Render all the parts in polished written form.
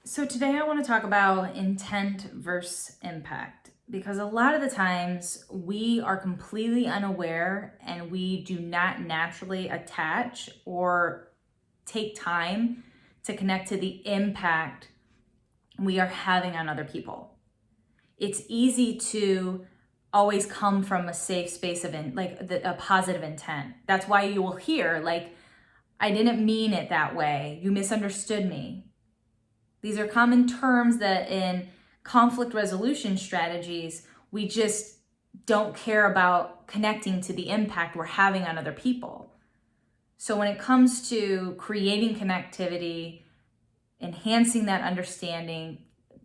So today I want to talk about intent versus impact because a lot of the times we are completely unaware and we do not naturally attach or take time to connect to the impact we are having on other people. It's easy to always come from a safe space of a positive intent. That's why you will hear I didn't mean it that way. You misunderstood me. These are common terms that in conflict resolution strategies, we just don't care about connecting to the impact we're having on other people. So when it comes to creating connectivity, enhancing that understanding,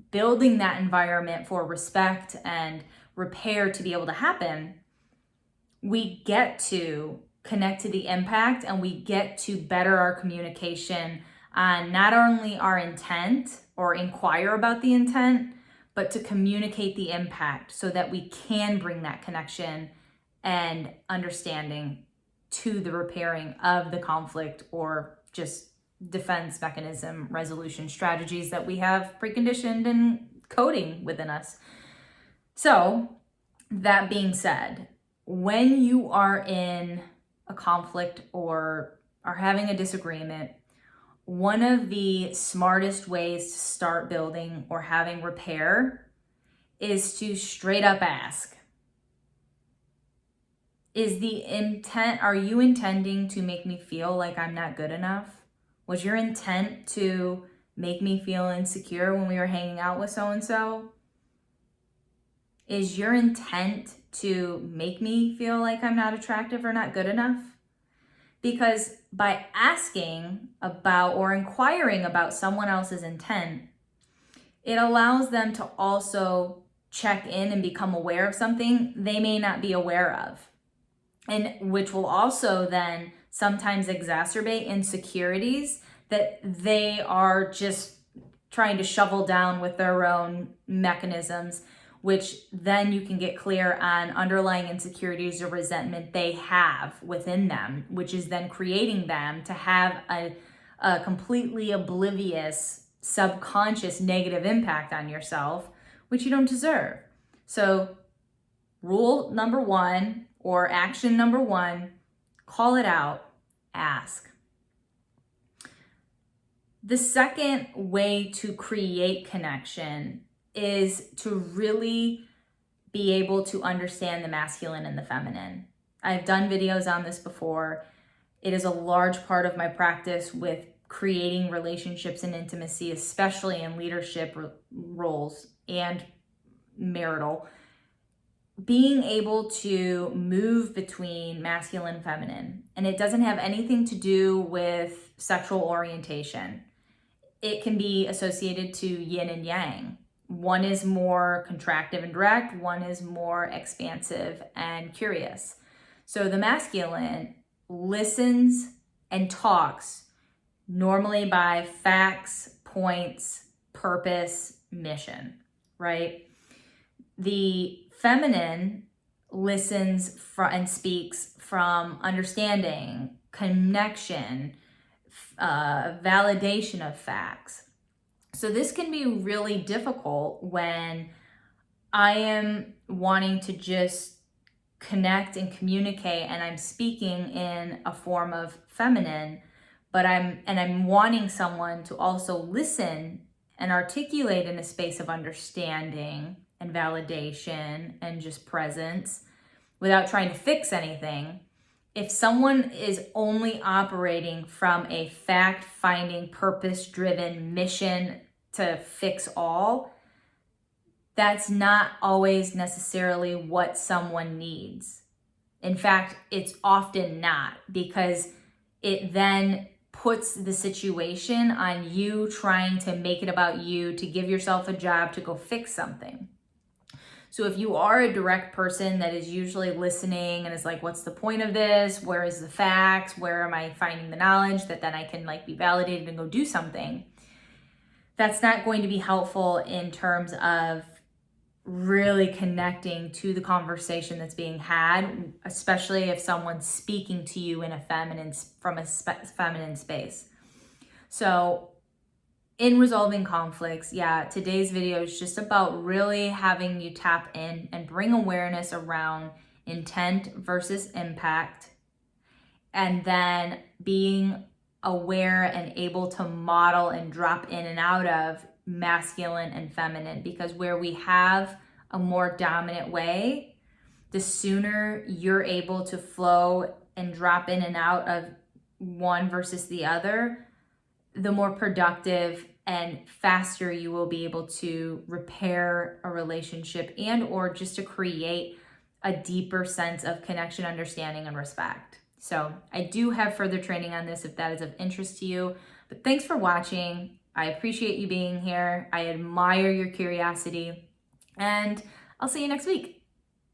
building that environment for respect and repair to be able to happen, we get to connect to the impact and we get to better our communication on not only our intent or inquire about the intent, but to communicate the impact so that we can bring that connection and understanding to the repairing of the conflict or just defense mechanism resolution strategies that we have preconditioned and coding within us. So that being said, when you are in a conflict or are having a disagreement, one of the smartest ways to start building or having repair is to straight up ask. Are you intending to make me feel like I'm not good enough? Was your intent to make me feel insecure when we were hanging out with so-and-so? Is your intent to make me feel like I'm not attractive or not good enough? Because by asking about or inquiring about someone else's intent, it allows them to also check in and become aware of something they may not be aware of, and which will also then sometimes exacerbate insecurities that they are just trying to shovel down with their own mechanisms, which then you can get clear on underlying insecurities or resentment they have within them, which is then creating them to have a completely oblivious, subconscious negative impact on yourself, which you don't deserve. So rule number one, or action number one, call it out, ask. The second way to create connection is to really be able to understand the masculine and the feminine. I've done videos on this before. It is a large part of my practice with creating relationships and intimacy, especially in leadership roles and marital. Being able to move between masculine and feminine. And it doesn't have anything to do with sexual orientation. It can be associated to yin and yang. One is more contractive and direct, one is more expansive and curious. So the masculine listens and talks normally by facts, points, purpose, mission, right? The feminine listens and speaks from understanding, connection, validation of facts. So this can be really difficult when I am wanting to just connect and communicate and I'm speaking in a form of feminine, but I'm wanting someone to also listen and articulate in a space of understanding and validation and just presence without trying to fix anything. If someone is only operating from a fact-finding, purpose-driven mission to fix all, that's not always necessarily what someone needs. In fact, it's often not, because it then puts the situation on you trying to make it about you, to give yourself a job to go fix something. So if you are a direct person that is usually listening and is like, what's the point of this? Where is the facts? Where am I finding the knowledge that then I can be validated and go do something? That's not going to be helpful in terms of really connecting to the conversation that's being had, especially if someone's speaking to you in a feminine space. So in resolving conflicts, yeah, today's video is just about really having you tap in and bring awareness around intent versus impact, and then being aware and able to model and drop in and out of masculine and feminine, because where we have a more dominant way, the sooner you're able to flow and drop in and out of one versus the other, the more productive and faster you will be able to repair a relationship and or just to create a deeper sense of connection, understanding, and respect. So I do have further training on this if that is of interest to you. But thanks for watching. I appreciate you being here. I admire your curiosity, and I'll see you next week.